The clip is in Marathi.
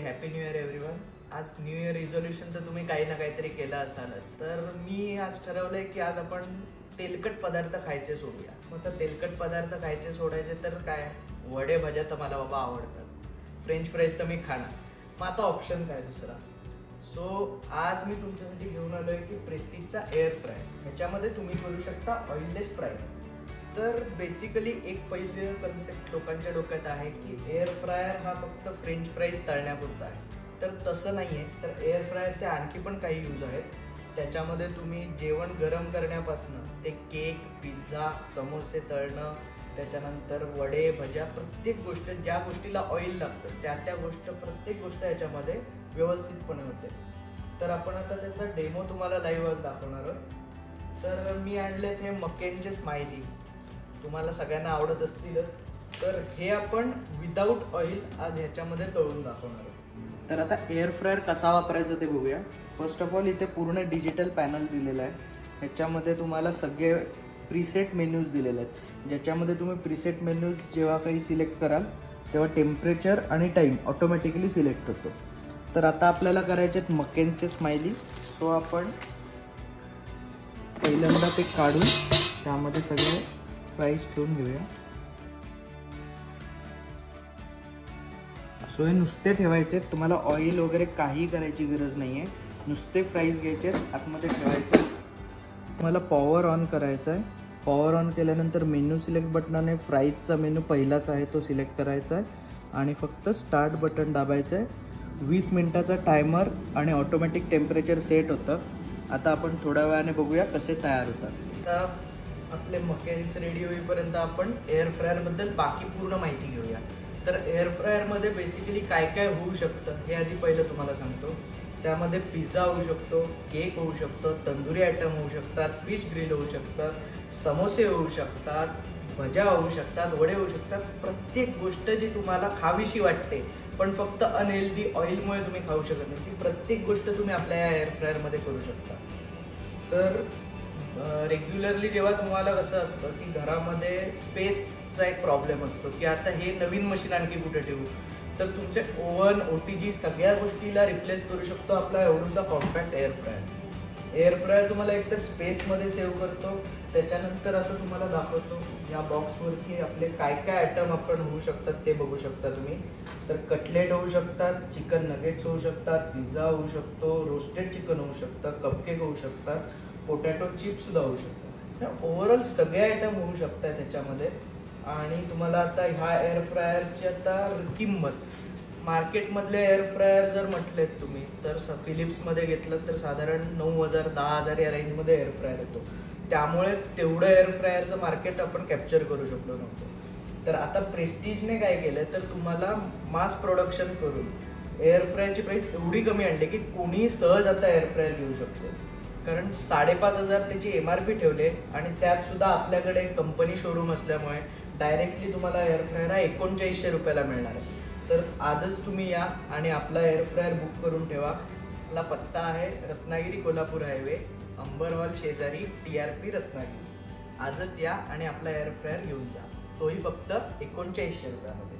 Happy new year everyone. आज न्यू इयर रिझोल्युशन तर तुम्ही काही ना काहीतरी केलं असालच. तर मी आज ठरवलंय की आज आपण तेलकट पदार्थ खायचे सोडूया. मग तर तेलकट पदार्थ खायचे सोडायचे तर काय, वडे भज्या तर मला बाबा आवडतात, फ्रेंच फ्राईज तर मी खाणार. मग आता ऑप्शन काय दुसरा. सो आज मी तुमच्यासाठी घेऊन आलोय की प्रेस्टिजचा एअर फ्राय. ह्याच्यामध्ये तुम्ही करू शकता ऑइललेस फ्राय. तर बेसिकली एक पहिले कन्सेप्ट लोकांच्या डोक्यात आहे की एअर फ्रायर हा फक्त फ्रेंच फ्राईज तळण्यापुरता आहे. तर तसं नाही आहे. तर एअर फ्रायरचे आणखी पण काही यूज आहेत. त्याच्यामध्ये तुम्ही जेवण गरम करण्यापासून ते केक, पिझ्झा, समोसे तळणं, त्याच्यानंतर वडे भज्या, प्रत्येक गोष्ट ज्या गोष्टीला ऑइल लागतं त्या गोष्ट प्रत्येक गोष्ट याच्यामध्ये व्यवस्थितपणे होते. तर आपण आता त्याचा डेमो तुम्हाला लाईव्ह आज दाखवणार आहोत. तर मी आणलेत हे मकेनचे स्माइली. तुम्हाला सगळ्यांना आवडत असतीलच. तर हे आपण विदाऊट ऑइल आज ह्याच्यामध्ये तळून दाखवणार आहोत. तर आता एअर फ्रायर कसा वापरायचा ते बघूया. फर्स्ट ऑफ ऑल इथे पूर्ण डिजिटल पॅनल दिलेला आहे. ह्याच्यामध्ये तुम्हाला सगळे प्रीसेट मेन्यूज दिलेले आहेत, ज्याच्यामध्ये तुम्ही प्रीसेट मेन्यूज जेव्हा काही सिलेक्ट कराल तेव्हा टेम्परेचर आणि टाईम ऑटोमॅटिकली सिलेक्ट होतो. तर आता आपल्याला करायचे आहेत मकेनचे स्माइली. सो आपण पहिल्यांदा ते काढून त्यामध्ये सगळे फ्राईज ठेवून घेऊया. सो हे नुसते ठेवायचे, तुम्हाला ऑइल वगैरे काही करायची गरज नाही आहे. नुसते फ्राईज घ्यायचे, आतमध्ये ठेवायचे. तुम्हाला पॉवर ऑन करायचा आहे. पॉवर ऑन केल्यानंतर मेन्यू सिलेक्ट बटनाने फ्राईजचा मेन्यू पहिलाच आहे तो सिलेक्ट करायचा आहे आणि फक्त स्टार्ट बटन दाबायचं आहे. 20 मिनिटाचा टायमर आणि ऑटोमॅटिक टेम्परेचर सेट होतं. आता आपण थोड्या वेळाने बघूया कसे तयार होतात. आता आपले मकेन्स रेडी होईपर्यंत आपण एअर फ्रायर बद्दल बाकी पूर्ण माहिती घेऊया. तर एअर फ्रायर मध्ये बेसिकली काय काय होऊ शकतं हे आधी पहिलं तुम्हाला सांगतो. त्यामध्ये पिझ्झा होऊ शकतो, केक होऊ शकतो, तंदुरी आयटम होऊ शकतात, फिश ग्रिल होऊ शकतात, समोसे होऊ शकतात, भज्या होऊ शकतात, वडे होऊ शकतात. प्रत्येक गोष्ट जी तुम्हाला खावीशी वाटते पण फक्त अनहेल्दी ऑइलमुळे तुम्ही खाऊ शकत नाही, ती प्रत्येक गोष्ट तुम्ही आपल्या या एअर फ्रायर मध्ये करू शकता. तर रेग्युलरली जेव्हा तुम्हाला कसं असतं की घरामध्ये स्पेसचा एक प्रॉब्लेम असतो की आता हे नवीन मशीन आणखी कुठे ठेवू, तर तुमचे ओव्हन, OTG सगळ्या गोष्टीला रिप्लेस करू शकतो आपला एवढूचा compact air fryer. Air fryer तुम्हाला एकतर स्पेसमध्ये सेव्ह करतो. त्याच्यानंतर आता तुम्हाला दाखवतो या बॉक्सवरती आपले काय काय आयटम आपण होऊ शकतात ते बघू शकता तुम्ही. तर कटलेट होऊ शकतात, चिकन नगेट्स होऊ शकतात, पिझ्झा होऊ शकतो, रोस्टेड चिकन होऊ शकतं, कपकेक होऊ शकतात, पोटॅटो चिप्स सुद्धा होऊ शकतात. ओव्हरऑल सगळे आयटम होऊ शकतात त्याच्यामध्ये. आणि तुम्हाला आता ह्या एअर फ्रायरची आता किंमत, मार्केटमधले एअर फ्रायर जर म्हटलेत तुम्ही तर फिलिप्समध्ये घेतलं तर साधारण 9,000 10,000 या रेंजमध्ये एअर फ्रायर येतो. त्यामुळे तेवढं एअर फ्रायरचं मार्केट आपण कॅप्चर करू शकलो नव्हतो. तर आता प्रेस्टिजने काय केलं तर तुम्हाला मास प्रोडक्शन करून एअर फ्रायरची प्राइस एवढी कमी आणली की कोणी सहज आता एअर फ्रायर घेऊ शकतो. कारण 5,500 त्याची MRP ठेवले आणि त्यात सुद्धा आपल्याकडे कंपनी शोरूम असल्यामुळे डायरेक्टली तुम्हाला एअर फ्रायर हा 3900 रुपयाला मिळणार आहे. तर आजच तुम्ही या आणि आपला एअर फ्रायर बुक करून ठेवा. आपला पत्ता आहे रत्नागिरी कोल्हापूर हायवे, अंबर हॉल शेजारी, TRP रत्नागिरी. आजच या आणि आपला एअर फ्रायर घेऊन जा, तोही फक्त 3900 रुपयामध्ये.